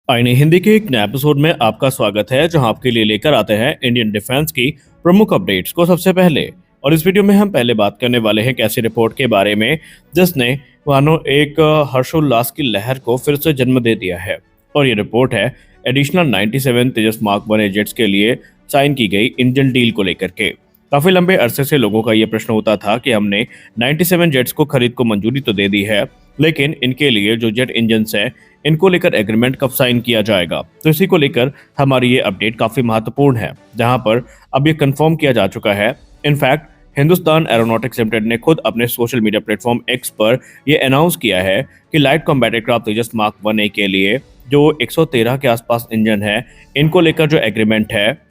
आईने हिंदी के एक नए एपिसोड में आपका स्वागत है जहां आपके लिए लेकर आते हैं इंडियन डिफेंस की प्रमुख अपडेट्स को सबसे पहले। और इस वीडियो में हम पहले बात करने वाले हैं एक ऐसी रिपोर्ट के बारे में जिसने मानो एक हर्षोल्लास की लहर को फिर से जन्म दे दिया है। और ये रिपोर्ट है एडिशनल 97 तेजस मार्क 1 जेट्स के लिए साइन की गई इंजन डील को लेकर के। काफी लंबे अरसे से लोगों का ये प्रश्न होता था कि हमने 97 जेट्स को खरीद को मंजूरी तो दे दी है, लेकिन इनके लिए जो जेट इंजन है इनको लेकर एग्रीमेंट कब साइन किया जाएगा। तो इसी को लेकर हमारी ये अपडेट काफी महत्वपूर्ण है, जहां पर अब ये कंफर्म किया जा चुका है। इनफैक्ट हिंदुस्तान एरोनॉटिक्स लिमिटेड ने खुद अपने सोशल मीडिया प्लेटफॉर्म एक्स पर यह अनाउंस किया है कि लाइट कॉम्बैट एयरक्राफ्ट तेजस मार्क 1A के लिए जो 113 के आसपास इंजन है, इनको लेकर जो एग्रीमेंट है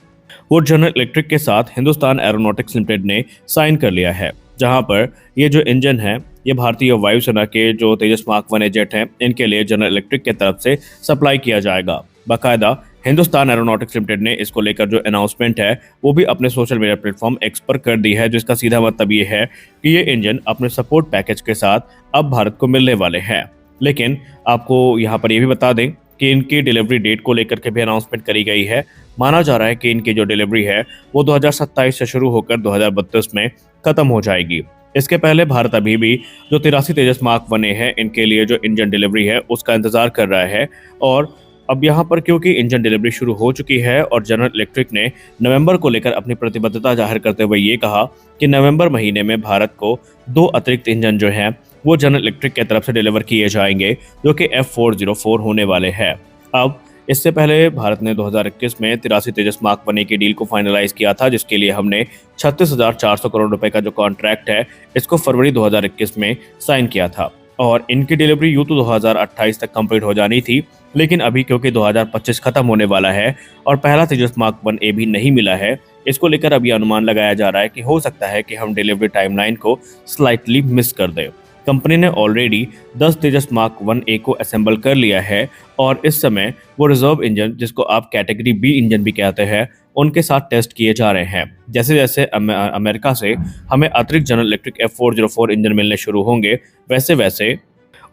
वो जनरल इलेक्ट्रिक के साथ हिंदुस्तान एरोनॉटिक्स लिमिटेड ने साइन कर लिया है। जहां पर ये जो इंजन है ये भारतीय वायुसेना के जो तेजस मार्क 1A जेट हैं इनके लिए जनरल इलेक्ट्रिक के तरफ से सप्लाई किया जाएगा। बाकायदा हिंदुस्तान एरोनॉटिक्स लिमिटेड ने इसको लेकर जो अनाउंसमेंट है वो भी अपने सोशल मीडिया प्लेटफॉर्म एक्स पर कर दी है, जिसका सीधा मतलब ये है कि ये इंजन अपने सपोर्ट पैकेज के साथ अब भारत को मिलने वाले हैं। लेकिन आपको यहाँ पर यह भी बता दें कि इनकी डिलीवरी डेट को लेकर के भी अनाउंसमेंट करी गई है। माना जा रहा है कि इनकी जो डिलीवरी है वो 2027 से शुरू होकर 2032 में खत्म हो जाएगी। इसके पहले भारत अभी भी जो 83 तेजस मार्क 1A है इनके लिए जो इंजन डिलीवरी है उसका इंतजार कर रहा है। और अब यहाँ पर क्योंकि इंजन डिलीवरी शुरू हो चुकी है और जनरल इलेक्ट्रिक ने नवंबर को लेकर अपनी प्रतिबद्धता जाहिर करते हुए ये कहा कि नवंबर महीने में भारत को 2 अतिरिक्त इंजन जो हैं वो जनरल इलेक्ट्रिक की तरफ से डिलीवर किए जाएंगे, जो कि F404 होने वाले हैं। अब इससे पहले भारत ने 2021 में 83 तेजस मार्क 1A की डील को फाइनलाइज किया था, जिसके लिए हमने 36,400 करोड़ रुपए का जो कॉन्ट्रैक्ट है इसको फरवरी 2021 में साइन किया था। और इनकी डिलीवरी यूं तो 2028 तक कंप्लीट हो जानी थी, लेकिन अभी क्योंकि 2025 खत्म होने वाला है और पहला तेजस मार्क 1A भी नहीं मिला है, इसको लेकर अभी अनुमान लगाया जा रहा है कि हो सकता है कि हम डिलीवरी टाइमलाइन को स्लाइटली मिस कर दें। कंपनी ने ऑलरेडी 10 तेजस मार्क 1A को असेंबल कर लिया है और इस समय वो रिजर्व इंजन, जिसको आप कैटेगरी बी इंजन भी कहते हैं, उनके साथ टेस्ट किए जा रहे हैं। जैसे जैसे अमेरिका से हमें अतिरिक्त जनरल इलेक्ट्रिक F404 इंजन मिलने शुरू होंगे, वैसे वैसे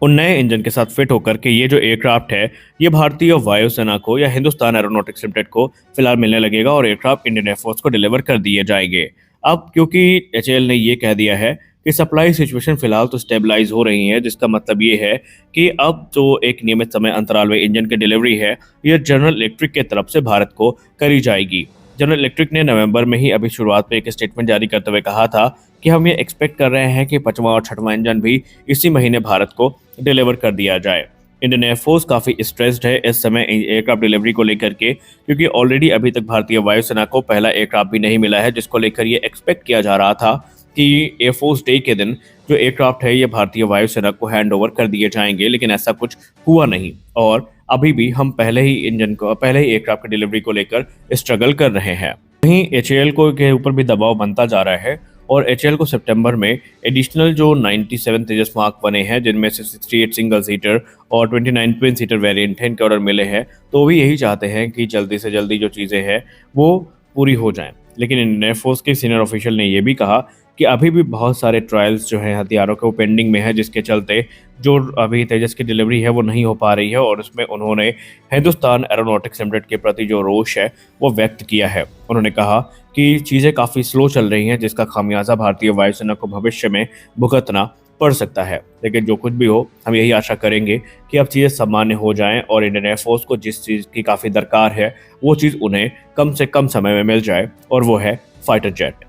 उन नए इंजन के साथ फिट होकर के ये जो एयरक्राफ्ट है ये भारतीय वायुसेना को या हिंदुस्तान एरोनॉटिक्स लिमिटेड को फिलहाल मिलने लगेगा और एयरक्राफ्ट इंडियन एयरफोर्स को डिलीवर कर दिए जाएंगे। अब क्योंकि एचएएल ने ये कह दिया है कि सप्लाई सिचुएशन फिलहाल तो स्टेबलाइज हो रही है, जिसका मतलब ये है कि अब जो एक नियमित समय अंतराल में इंजन की डिलीवरी है ये जनरल इलेक्ट्रिक के तरफ से भारत को करी जाएगी। जनरल इलेक्ट्रिक ने नवंबर में ही अभी शुरुआत में एक स्टेटमेंट जारी करते हुए कहा था कि हम ये एक्सपेक्ट कर रहे हैं कि 5वां और 6वां इंजन भी इसी महीने भारत को डिलीवर कर दिया जाए। इंडियन एयरफोर्स काफ़ी स्ट्रेस्ड है इस समय एयरक्राफ्ट डिलीवरी को लेकर के, क्योंकि ऑलरेडी अभी तक भारतीय वायुसेना को पहला एयरक्राफ्ट भी नहीं मिला है, जिसको लेकर ये एक्सपेक्ट किया जा रहा था कि एयरफोर्स डे के दिन जो एयरक्राफ्ट है ये भारतीय वायुसेना को हैंड ओवर कर दिए जाएंगे, लेकिन ऐसा कुछ हुआ नहीं। और अभी भी हम पहले ही एयरक्राफ्ट की डिलीवरी को लेकर स्ट्रगल कर रहे हैं। वहीं एचएएल को के ऊपर भी दबाव बनता जा रहा है और एचएएल को सितंबर में एडिशनल जो 97 तेजस मार्क 1A हैं, जिनमें से 68 सिंगल सीटर और 29 ट्विन सीटर वेरिएंट हैं, इनके ऑर्डर मिले हैं। तो भी यही चाहते हैं कि जल्दी से जल्दी जो चीज़ें हैं वो पूरी हो जाएं। लेकिन इंडियन एयरफोर्स के सीनियर ऑफिशियल ने यह भी कहा कि अभी भी बहुत सारे ट्रायल्स जो हैं हथियारों के वो पेंडिंग में है, जिसके चलते जो अभी तेजस की डिलीवरी है वो नहीं हो पा रही है। और उसमें उन्होंने हिंदुस्तान एरोनॉटिक्स लिमिटेड के प्रति जो रोष है वो व्यक्त किया है। उन्होंने कहा कि चीज़ें काफ़ी स्लो चल रही हैं, जिसका खामियाजा भारतीय वायुसेना को भविष्य में भुगतना पड़ सकता है। लेकिन जो कुछ भी हो, हम यही आशा करेंगे कि अब चीज़ें सामान्य हो जाएं और इंडियन एयरफोर्स को जिस चीज़ की काफ़ी दरकार है वो चीज़ उन्हें कम से कम समय में मिल जाए, और वो है फाइटर जेट।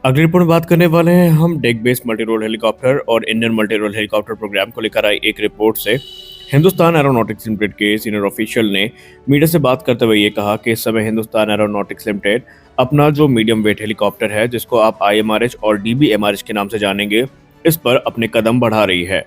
अगली रिपोर्ट बात करने वाले हैं हम deck based multi role helicopter और Indian multi role helicopter programme को लेकर आई एक रिपोर्ट से। हिंदुस्तान एरोनॉटिक्स लिमिटेड के सीनियर ऑफिशियल ने मीडिया से बात करते हुए ये कहा कि इस समय हिंदुस्तान एरोनॉटिक्स लिमिटेड अपना जो मीडियम वेट हेलीकॉप्टर है, जिसको आप IMRH और DBMRH के नाम से जानेंगे, इस पर अपने कदम बढ़ा रही है।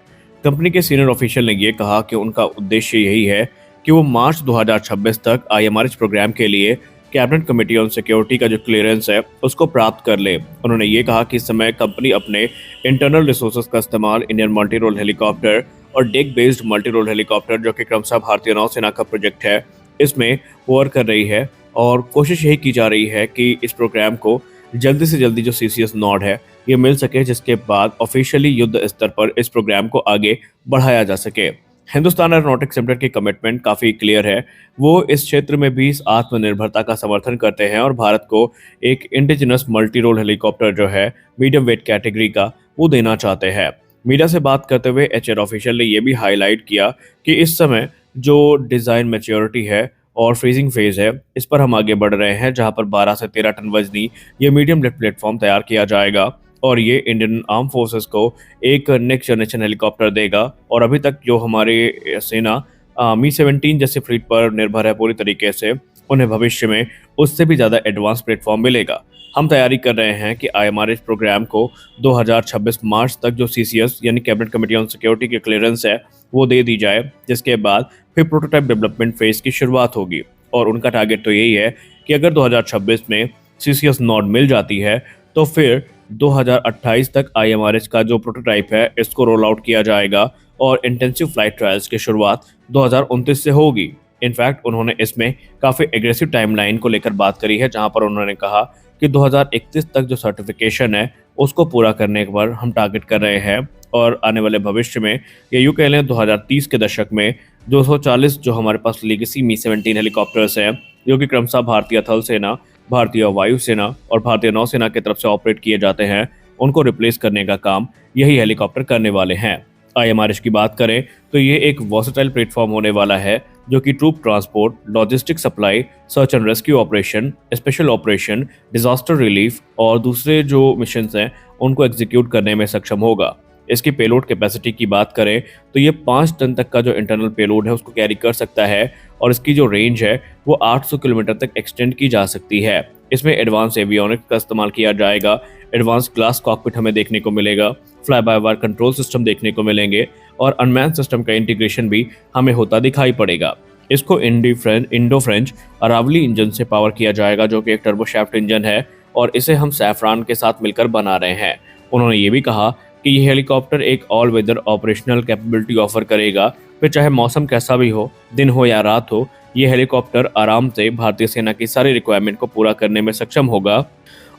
कंपनी के सीनियर ऑफिशियल ने यह कहा कि उनका उद्देश्य यही है कि वो मार्च 2026 तक IMRH प्रोग्राम के लिए कैबिनेट कमेटी ऑन सिक्योरिटी का जो क्लियरेंस है उसको प्राप्त कर ले। उन्होंने ये कहा कि इस समय कंपनी अपने इंटरनल रिसोर्सेज का इस्तेमाल इंडियन मल्टी रोल हेलीकॉप्टर और deck based multi role helicopter, जो कि क्रमशः भारतीय नौसेना का प्रोजेक्ट है, इसमें वर्क कर रही है। और कोशिश यही की जा रही है कि इस प्रोग्राम को जल्दी से जल्दी जो CCS नॉड है ये मिल सके, जिसके बाद ऑफिशियली युद्ध स्तर पर इस प्रोग्राम को आगे बढ़ाया जा सके। हिंदुस्तान एरोनॉटिक्स लिमिटेड की कमिटमेंट काफ़ी क्लियर है। वो इस क्षेत्र में भी इस आत्मनिर्भरता का समर्थन करते हैं और भारत को एक इंडिजिनस मल्टी रोल हेलीकॉप्टर जो है मीडियम वेट कैटेगरी का वो देना चाहते हैं। मीडिया से बात करते हुए एचएएल ऑफिशियल ने ये भी हाईलाइट किया कि इस समय जो डिज़ाइन मैच्योरिटी है और फ्रीजिंग फेज है, इस पर हम आगे बढ़ रहे हैं, जहां पर 12 से 13 टन वजनी ये मीडियम लिफ्ट प्लेटफॉर्म तैयार किया जाएगा और ये इंडियन आर्म फोर्सेस को एक नेक्स्ट जनरेशन हेलीकॉप्टर देगा। और अभी तक जो हमारी सेना मी-17 जैसे फ्लीट पर निर्भर है पूरी तरीके से, उन्हें भविष्य में उससे भी ज़्यादा एडवांस प्लेटफॉर्म मिलेगा। हम तैयारी कर रहे हैं कि आईएमआरएच प्रोग्राम को 2026 मार्च तक जो सीसीएस यानी कैबिनेट कमेटी ऑन सिक्योरिटी की क्लियरेंस है वो दे दी जाए, जिसके बाद फिर प्रोटोटाइप डेवलपमेंट फेज की शुरुआत होगी। और उनका टारगेट तो यही है कि अगर 2026 में सीसीएस नॉड मिल जाती है तो फिर 2028 तक आईएमआरएच का जो प्रोटोटाइप है इसको रोल आउट किया जाएगा और इंटेंसिव फ्लाइट ट्रायल्स की शुरुआत 2029 से होगी। इनफैक्ट उन्होंने इसमें काफ़ी एग्रेसिव टाइमलाइन को लेकर बात करी है, जहां पर उन्होंने कहा कि 2031 तक जो सर्टिफिकेशन है उसको पूरा करने पर हम टारगेट कर रहे हैं और आने वाले भविष्य में या यूं कह लें 2030 के दशक में 240 जो हमारे पास लेगेसी मी-17 हेलीकॉप्टर्स हैं, जो कि क्रमशः भारतीय थल सेना, भारतीय वायुसेना और भारतीय नौसेना की तरफ से ऑपरेट किए जाते हैं, उनको रिप्लेस करने का काम यही हेलीकॉप्टर करने वाले हैं। आईएमआरएच की बात करें तो ये एक वर्सेटाइल प्लेटफॉर्म होने वाला है जो कि troop transport, logistic supply, search and rescue operation, special operation, disaster relief और दूसरे जो मिशंस हैं उनको एग्जीक्यूट करने में सक्षम होगा। इसकी पेलोड कैपेसिटी की बात करें तो ये 5 टन तक का जो इंटरनल पेलोड है उसको कैरी कर सकता है और इसकी जो रेंज है वो 800 किलोमीटर तक एक्सटेंड की जा सकती है। इसमें एडवांस एवियोनिक्स का इस्तेमाल किया जाएगा, एडवांस ग्लास कॉकपिट हमें देखने को मिलेगा, fly by wire control system देखने को मिलेंगे और अनमैन सिस्टम का इंटीग्रेशन भी हमें होता दिखाई पड़ेगा। इसको इंडो फ्रेंच अरावली इंजन से पावर किया जाएगा, जो कि एक टर्बोशैफ्ट इंजन है और इसे हम सैफरान के साथ मिलकर बना रहे हैं। उन्होंने ये भी कहा कि ये हेलीकॉप्टर एक all weather operational capability offer करेगा, फिर चाहे मौसम कैसा भी हो, दिन हो या रात हो, ये हेलीकॉप्टर आराम से भारतीय सेना की सारी रिक्वायरमेंट को पूरा करने में सक्षम होगा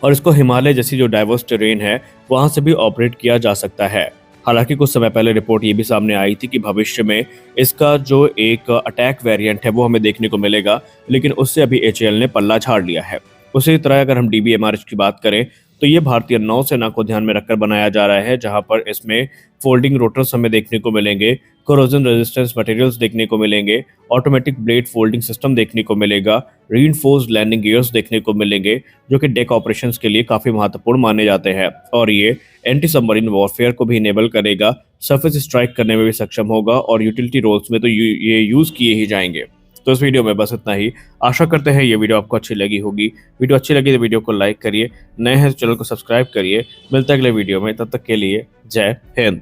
और इसको हिमालय जैसी जो डाइवर्स टेरेन है वहां से भी ऑपरेट किया जा सकता है। हालांकि कुछ समय पहले रिपोर्ट ये भी सामने आई थी कि भविष्य में इसका जो एक अटैक वेरिएंट है वो हमें देखने को मिलेगा, लेकिन उससे अभी एचएएल ने पल्ला झाड़ लिया है। उसी तरह अगर हम डीबीएमआरएच की बात करें तो ये भारतीय नौसेना को ध्यान में रखकर बनाया जा रहा है, जहां पर इसमें फोल्डिंग रोटर्स हमें देखने को मिलेंगे, कोरोजन रेजिस्टेंस मटेरियल्स देखने को मिलेंगे, ऑटोमेटिक ब्लेड फोल्डिंग सिस्टम देखने को मिलेगा, रीइंफोर्स्ड लैंडिंग गियर्स देखने को मिलेंगे, जो कि डेक ऑपरेशंस के लिए काफ़ी महत्वपूर्ण माने जाते हैं और ये एंटी सबमरीन वॉरफेयर को भी इनेबल करेगा, सरफेस स्ट्राइक करने में भी सक्षम होगा और यूटिलिटी रोल्स में तो ये यूज़ किए ही जाएंगे। तो इस वीडियो में बस इतना ही। आशा करते हैं ये वीडियो आपको अच्छी लगी होगी। वीडियो अच्छी लगी तो वीडियो को लाइक करिए, नए हैं तो चैनल को सब्सक्राइब करिए। मिलते हैं अगले वीडियो में, तब तक के लिए जय हिंद।